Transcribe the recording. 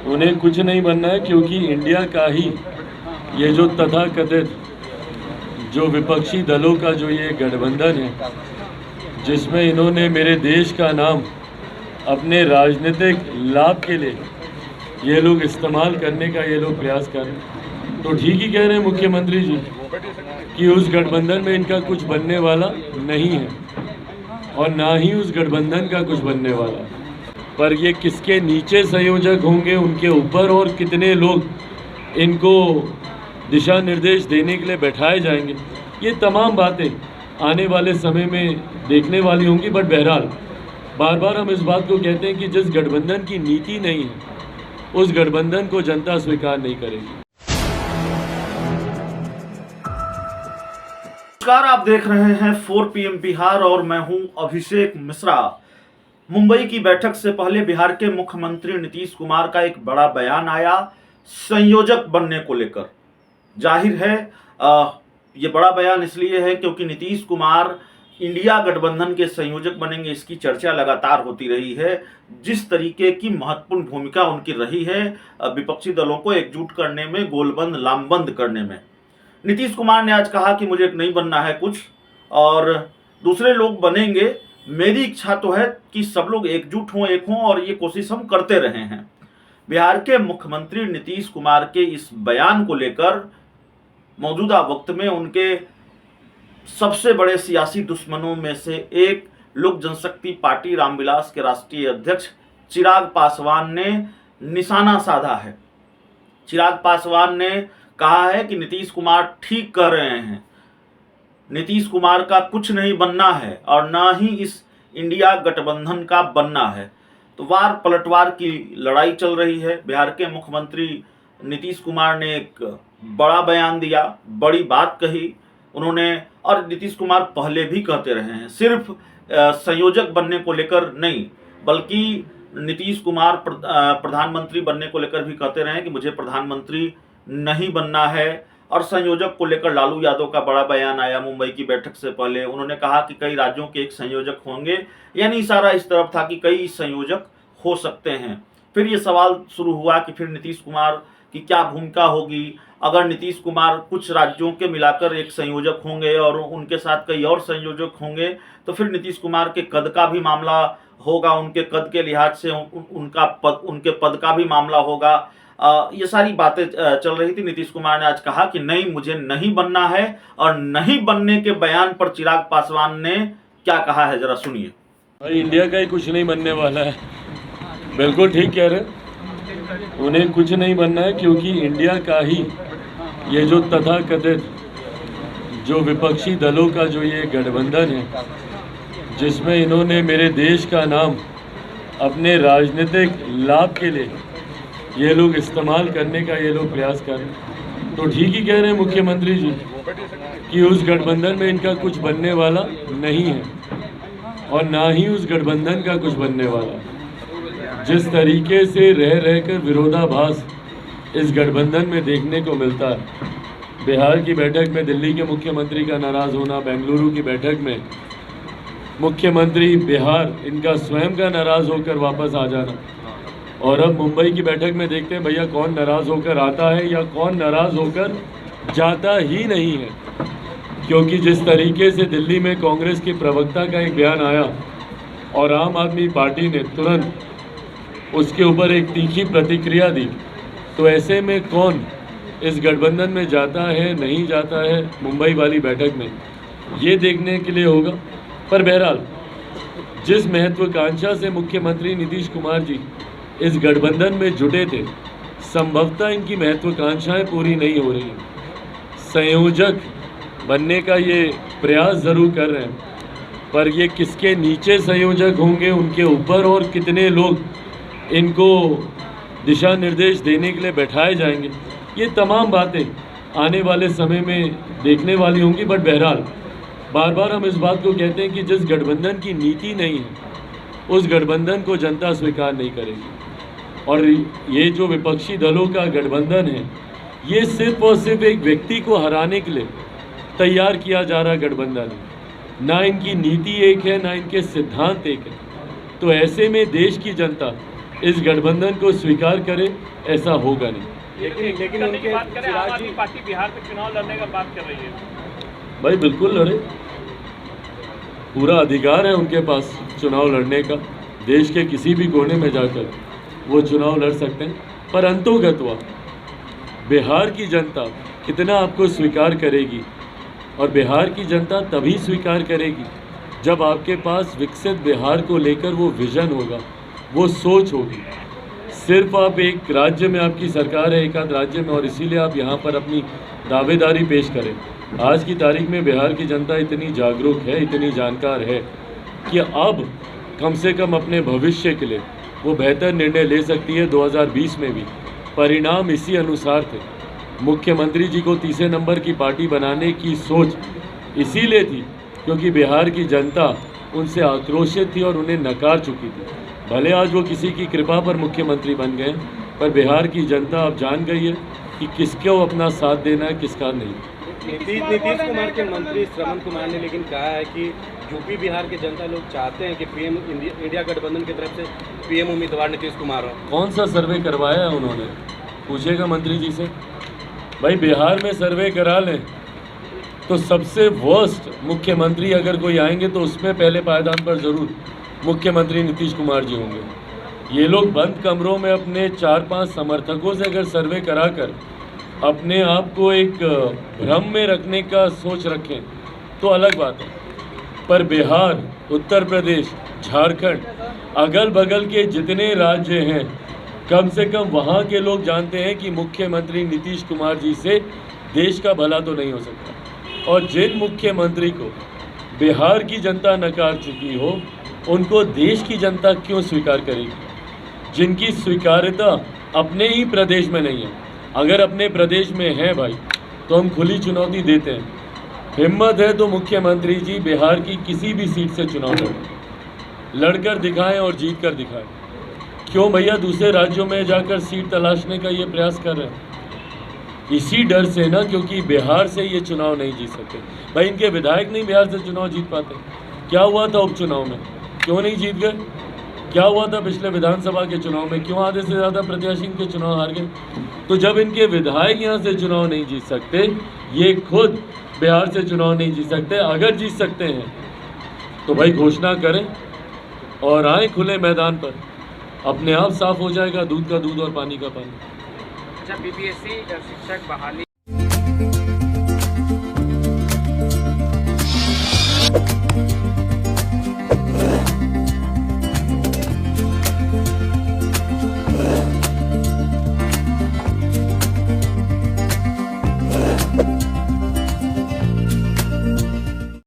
उन्हें कुछ नहीं बनना है, क्योंकि इंडिया का ही ये जो तथाकथित जो विपक्षी दलों का जो ये गठबंधन है, जिसमें इन्होंने मेरे देश का नाम अपने राजनीतिक लाभ के लिए ये लोग इस्तेमाल करने का ये लोग प्रयास कर रहे हैं। तो ठीक ही कह रहे हैं मुख्यमंत्री जी कि उस गठबंधन में इनका कुछ बनने वाला नहीं है और ना ही उस गठबंधन का कुछ बनने वाला है। पर ये किसके नीचे संयोजक होंगे उनके ऊपर, और कितने लोग इनको दिशा निर्देश देने के लिए बैठाए जाएंगे, ये तमाम बातें आने वाले समय में देखने वाली होंगी। बट बहरहाल बार बार हम इस बात को कहते हैं कि जिस गठबंधन की नीति नहीं है उस गठबंधन को जनता स्वीकार नहीं करेगी। नमस्कार, आप देख रहे हैं 4 PM बिहार और मैं हूं अभिषेक मिश्रा। मुंबई की बैठक से पहले बिहार के मुख्यमंत्री नीतीश कुमार का एक बड़ा बयान आया संयोजक बनने को लेकर। जाहिर है ये बड़ा बयान इसलिए है क्योंकि नीतीश कुमार इंडिया गठबंधन के संयोजक बनेंगे, इसकी चर्चा लगातार होती रही है। जिस तरीके की महत्वपूर्ण भूमिका उनकी रही है विपक्षी दलों को एकजुट करने में, गोलबंद लामबंद करने में। नीतीश कुमार ने आज कहा कि मुझे नहीं बनना है कुछ और दूसरे लोग बनेंगे। मेरी इच्छा तो है कि सब लोग एकजुट हों, एक हों, और ये कोशिश हम करते रहे हैं। बिहार के मुख्यमंत्री नीतीश कुमार के इस बयान को लेकर मौजूदा वक्त में उनके सबसे बड़े सियासी दुश्मनों में से एक लोक जनशक्ति पार्टी रामविलास के राष्ट्रीय अध्यक्ष चिराग पासवान ने निशाना साधा है। चिराग पासवान ने कहा है कि नीतीश कुमार ठीक कह रहे हैं, नीतीश कुमार का कुछ नहीं बनना है और ना ही इस इंडिया गठबंधन का बनना है। तो वार पलटवार की लड़ाई चल रही है। बिहार के मुख्यमंत्री नीतीश कुमार ने एक बड़ा बयान दिया, बड़ी बात कही उन्होंने, और नीतीश कुमार पहले भी कहते रहे हैं, सिर्फ संयोजक बनने को लेकर नहीं बल्कि नीतीश कुमार प्रधानमंत्री बनने को लेकर भी कहते रहे हैं कि मुझे प्रधानमंत्री नहीं बनना है। और संयोजक को लेकर लालू यादव का बड़ा बयान आया मुंबई की बैठक से पहले। उन्होंने कहा कि कई राज्यों के एक संयोजक होंगे, यानी इशारा इस तरफ था कि कई संयोजक हो सकते हैं। फिर ये सवाल शुरू हुआ कि फिर नीतीश कुमार की क्या भूमिका होगी। अगर नीतीश कुमार कुछ राज्यों के मिलाकर एक संयोजक होंगे और उनके साथ कई और संयोजक होंगे तो फिर नीतीश कुमार के कद का भी मामला होगा, उनके कद के लिहाज से उनके पद का भी मामला होगा। ये सारी बातें चल रही थी। नीतीश कुमार ने आज कहा कि नहीं, मुझे नहीं बनना है, और नहीं बनने के बयान पर चिराग पासवान ने क्या कहा है जरा सुनिए। भाई इंडिया का ही कुछ नहीं बनने वाला है। बिल्कुल ठीक कह रहे हैं, उन्हें कुछ नहीं बनना है, क्योंकि इंडिया का ही ये जो तथाकथित जो विपक्षी दलों का जो ये गठबंधन है, जिसमें इन्होंने मेरे देश का नाम अपने राजनीतिक लाभ के लिए ये लोग इस्तेमाल करने का ये लोग प्रयास कर रहे हैं। तो ठीक ही कह रहे हैं मुख्यमंत्री जी कि उस गठबंधन में इनका कुछ बनने वाला नहीं है और ना ही उस गठबंधन का कुछ बनने वाला है। जिस तरीके से रह रहकर विरोधाभास इस गठबंधन में देखने को मिलता है, बिहार की बैठक में दिल्ली के मुख्यमंत्री का नाराज़ होना, बेंगलुरु की बैठक में मुख्यमंत्री बिहार इनका स्वयं का नाराज़ होकर वापस आ जाना, और अब मुंबई की बैठक में देखते हैं भैया कौन नाराज़ होकर आता है या कौन नाराज़ होकर जाता ही नहीं है। क्योंकि जिस तरीके से दिल्ली में कांग्रेस के प्रवक्ता का एक बयान आया और आम आदमी पार्टी ने तुरंत उसके ऊपर एक तीखी प्रतिक्रिया दी, तो ऐसे में कौन इस गठबंधन में जाता है नहीं जाता है मुंबई वाली बैठक में, ये देखने के लिए होगा। पर बहरहाल जिस महत्वाकांक्षा से मुख्यमंत्री नीतीश कुमार जी इस गठबंधन में जुटे थे, संभवतः इनकी महत्वाकांक्षाएं पूरी नहीं हो रही। संयोजक बनने का ये प्रयास ज़रूर कर रहे हैं, पर ये किसके नीचे संयोजक होंगे उनके ऊपर, और कितने लोग इनको दिशा निर्देश देने के लिए बैठाए जाएंगे, ये तमाम बातें आने वाले समय में देखने वाली होंगी। बट बहरहाल बार बार हम इस बात को कहते हैं कि जिस गठबंधन की नीति नहीं है उस गठबंधन को जनता स्वीकार नहीं करेगी। और ये जो विपक्षी दलों का गठबंधन है, ये सिर्फ और सिर्फ एक व्यक्ति को हराने के लिए तैयार किया जा रहा गठबंधन है। ना इनकी नीति एक है, ना इनके सिद्धांत एक है। तो ऐसे में देश की जनता इस गठबंधन को स्वीकार करे, ऐसा होगा नहीं। लेकिन उनकी बात करें, आम आदमी पार्टी बिहार में चुनाव लड़ने का बात कर रही है। भाई बिल्कुल लड़े, पूरा अधिकार है उनके पास चुनाव लड़ने का। देश के किसी भी कोने में जाकर वो चुनाव लड़ सकते हैं, पर अंतोगत्वा बिहार की जनता कितना आपको स्वीकार करेगी, और बिहार की जनता तभी स्वीकार करेगी जब आपके पास विकसित बिहार को लेकर वो विजन होगा, वो सोच होगी। सिर्फ आप एक राज्य में आपकी सरकार है, एक आध राज्य में, और इसीलिए आप यहाँ पर अपनी दावेदारी पेश करें। आज की तारीख में बिहार की जनता इतनी जागरूक है, इतनी जानकार है कि अब कम से कम अपने भविष्य के लिए वो बेहतर निर्णय ले सकती है। 2020 में भी परिणाम इसी अनुसार थे। मुख्यमंत्री जी को तीसरे नंबर की पार्टी बनाने की सोच इसीलिए थी क्योंकि बिहार की जनता उनसे आक्रोशित थी और उन्हें नकार चुकी थी। भले आज वो किसी की कृपा पर मुख्यमंत्री बन गए, पर बिहार की जनता अब जान गई है कि किसको अपना साथ देना है, किसका नहीं। नीतीश कुमार के मंत्री श्रवण कुमार ने लेकिन कहा है कि यूपी बिहार के जनता लोग चाहते हैं कि पीएम इंडिया गठबंधन की तरफ से पीएम उम्मीदवार नीतीश कुमार हो। कौन सा सर्वे करवाया है उन्होंने, पूछेगा मंत्री जी से। भाई बिहार में सर्वे करा लें तो सबसे वर्स्ट मुख्यमंत्री अगर कोई आएंगे तो उसमें पहले पायदान पर ज़रूर मुख्यमंत्री नीतीश कुमार जी होंगे। ये लोग बंद कमरों में अपने 4-5 समर्थकों से अगर सर्वे कराकर अपने आप को एक भ्रम में रखने का सोच रखें तो अलग बात है, पर बिहार, उत्तर प्रदेश, झारखंड, अगल बगल के जितने राज्य हैं, कम से कम वहाँ के लोग जानते हैं कि मुख्यमंत्री नीतीश कुमार जी से देश का भला तो नहीं हो सकता। और जिन मुख्यमंत्री को बिहार की जनता नकार चुकी हो, उनको देश की जनता क्यों स्वीकार करेगी? जिनकी स्वीकार्यता अपने ही प्रदेश में नहीं है। अगर अपने प्रदेश में है भाई तो हम खुली चुनौती देते हैं। हिम्मत है तो मुख्यमंत्री जी बिहार की किसी भी सीट से चुनाव लड़कर दिखाएं और जीत कर दिखाएं। क्यों भैया दूसरे राज्यों में जाकर सीट तलाशने का ये प्रयास कर रहे हैं? इसी डर से ना, क्योंकि बिहार से ये चुनाव नहीं जीत सकते। भाई इनके विधायक नहीं बिहार से चुनाव जीत पाते। क्या हुआ था उपचुनाव में, क्यों नहीं जीत गए? क्या हुआ था पिछले विधानसभा के चुनाव में, क्यों आधे से ज़्यादा प्रत्याशी इनके चुनाव हार गए? तो जब इनके विधायक यहाँ से चुनाव नहीं जीत सकते, ये खुद बिहार से चुनाव नहीं जीत सकते। अगर जीत सकते हैं तो भाई घोषणा करें और आए खुले मैदान पर, अपने आप साफ हो जाएगा दूध का दूध और पानी का पानी। अच्छा, बीपीएससी शिक्षक बहाली